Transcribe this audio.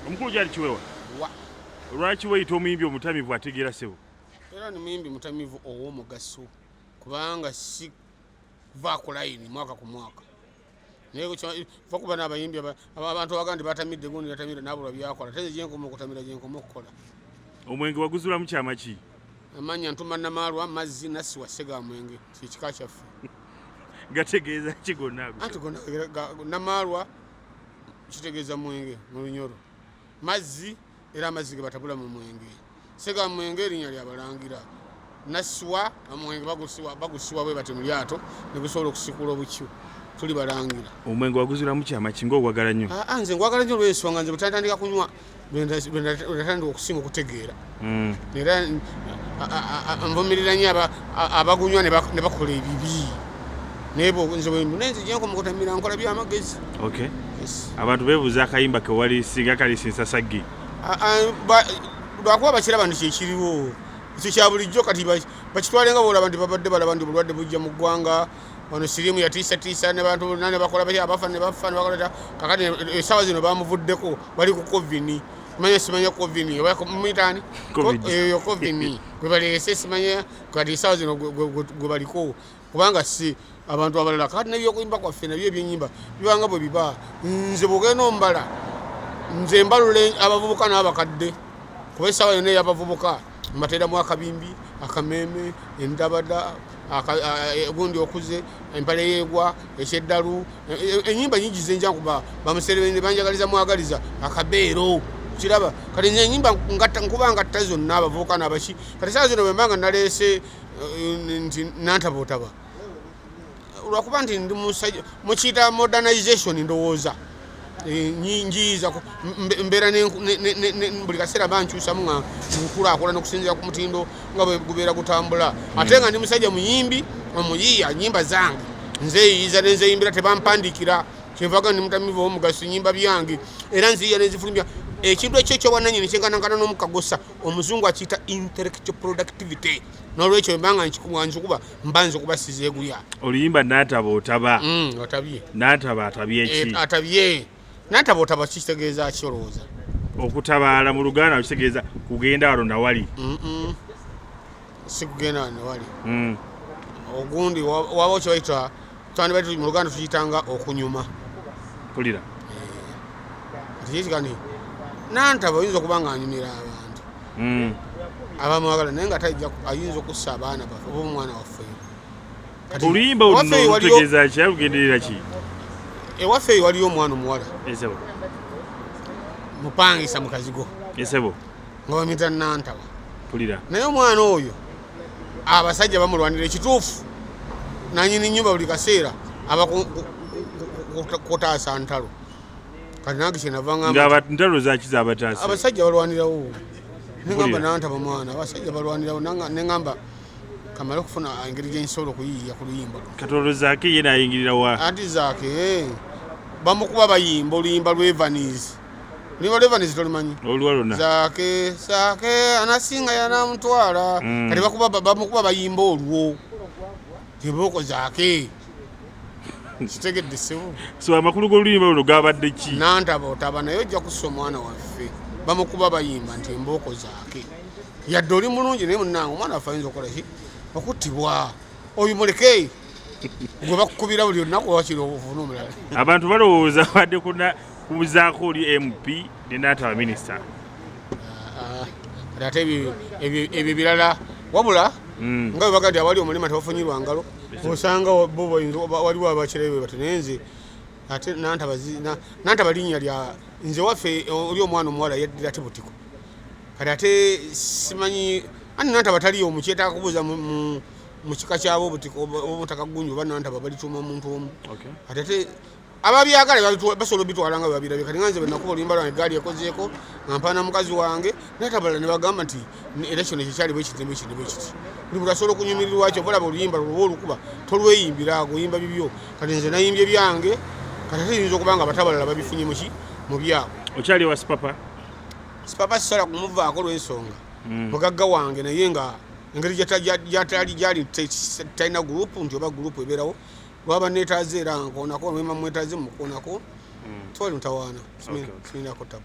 Omukulu gyali Kiweewa. Lwaki weyita omuyimbi omutamivu ategeera ssebo? Era ni muyimbi mutamivu ow'omugaso kubanga si vaako layini mwaka ku mwaka. Naye fa kuba n'abayimbi abantu abaga nti batamidde gundi yatamidde n'abulwa byakola. Tenze gyenkoma okutamira gyenkoma okukola. Omwenge waguzulamu kyama ki? Amanya ntuma Namaalwa Mazzi Nasiwa Sega Mwenge kika kyaffe. Gategeeza ki gonna ago? Anti gonna Namaalwa kitegeeza mwenge mu lunyoro. Mazzi era amazzi ge batabula mu mwenge. Sega Mwenge erinnya lyabalangira. Nasiwa omwenge bagusiwa bwe bati mu lyato ne gusobola okusikula obukyu. Tuli balangira. Omwenge waguzulamu kyama ki ng'owagala nnyo? Nze ngwagala nnyo olw'ensonga nze butandika kunywa bwendatandika okusinga okutegeera. Era nvumirira nnyo abagunywa ne bakola ebibi. Nze gyenkoma okutamira nkola by'amagezi. Okay. Abantu beebuuza akayimba ke wali singa kalisinsa saggi. Lwakuba bakira bantu kyekiriwo. Ekyo kya bulijjo kati bakitwale nga boolaba nti babadde balaba nti obulwadde bujja mu ggwanga. Wano siriimu yatiisatiisa ne bantu nane bakola abafa ne bafa ne bakola kakati essaawa zino bamuvuddeko bali ku kovini. Simanya kovini muyitaani kovini gwe baleese simanya kati essaawa zino gwe baliko kubanga si abantu abalala kakati n'ebyokuyimba kwaffe nabyo ebyenyimba bibanga bwe biba nze bwogenda ombala nze mbalula abavubuka n'abakadde kuba essaawa yonna ey'abavubuka mbateeramu akabimbi akameeme endabada gundi okuze empale yeegwa ekyeddalu ennyimba nyingi zenjankuba bamuserebende banjagaliza mwagaliza akabeero kiraba kati nze ennyimba nkuba ngatta zonna abavubuka n'abaki kati saa zino bwe mbanga naleese nti Nantaba lwakuba nti ndi musajja mukiyita modernization ndowooza njiiza mbeera buli kaseera bankyusamu nga nkulaakulana okusinziira ku mutindo nga bwe gubeera gutambula ate nga ndi musajja muyimbi omuyiiya nnyimba zange nzeeyiiza nenzeeyimbira tebampandiikira kyenvaga ndi mutamivu ow'omugaso nnyimba byange era nziyiya nenzifulumya ekintu ekyo ekyobwannannyini kyenkanankana n'omukagosa omuzungu akiyita intellectual productivity n'olwekyo mbanga nkikuba mba nze okubasiza egulya oluyimba Nantaba otaba otabye Nantaba atabye ki? Atabye Nantaba otaba kitegeeza ki olowooza? Okutabaala mu Luganda kitegeeza kugenda wano na wali. Si kugenda wano na wali. Ogundi waba kyebayita twandibadde mu Luganda tukiyitanga okunyuma. Kulira. Kiyitagani Nantaba oyinza okuba nga anyumira abantu. Abamwagala naye nga tajja ayinza okussa abaana baffe oba omwana waffe. Oluyimba oluno lutegeeza ki lugenderera ki? Ewaffe waliyo omwana omuwala Esebo mupangisa mu kazigo Esebo nga bamuyita Nantaba. Kulira. Naye omwana oyo abasajja bamulwanira ekituufu nanyini nnyumba buli kaseera aba kotaasa ntalo kati nange kyenavanga ntalo zaki z'abataasa abasajja balwanirawo neŋŋamba Nantaba mwana abasajja balwanirawo neŋŋamba kamale okufuna engeri gyensobola okuyiiya ku luyimba Katolo Zaake ye nayingirira wa anti Zaake bamukuba bayimba oluyimba lw'Evans oluyimba lw'Evans tolumanyi olwalona Zaake anasinga yanamutwala kati bamukuba bayimba olwo tebooko Zaake kitegedde ssebo so amakulu g'oluyimba luno gabadde ki? Nantaba otaba naye ojja kussa omwana waffe bamukuba bayimba nti embooko Zaake yadde oli mulungi naye munnange omwana waffe ayinza okukola ki okuttibwa oyo muleke gwe bakukubira buli olunaku wakiri ofuna omulala abantu balowooza badde ku Zaake oli MP ne Nantaba minisita ate ebyo birala wabula nga bwe baga nti awali omulima tebafunyirwa ngalo osanga waliwo abakirayo bati naye nze ate Nantaba linnya lya nze waffe oli omwana omuwala yaddira ate butiko kati ate simanyi ani Nantaba taliyo mukyetaaga kubuuza mu kika kyabo butiko omutaka gunju oba Nantaba balituuma omuntu omu ate ababyagala basobola obitwala nga babirabye kati nga nze benakuba oluyimba lwange egaali ekozeeko nga mpaana mukazi wange Nantaba ne bagamba nti era kino kyekyali bwekiti buli muntu asobola okunyumirirwa kyo olaba oluyimba lwoba olukuba tolweyimbira ago oyimba bibyo kati nze nayimbye byange kati ate yinza okuba nga abatabalala babifunye mu byabo. Okyali wa Sipapa? Sipapa sisobola kumuvaako olw'ensonga mugagga wange naye nga engeri gyali talina gurupu nti oba gurupu ebeerawo lwaba neetaaze era nkoonako mwema mwetaaze mukoonako twali mutawaana sininako tabu.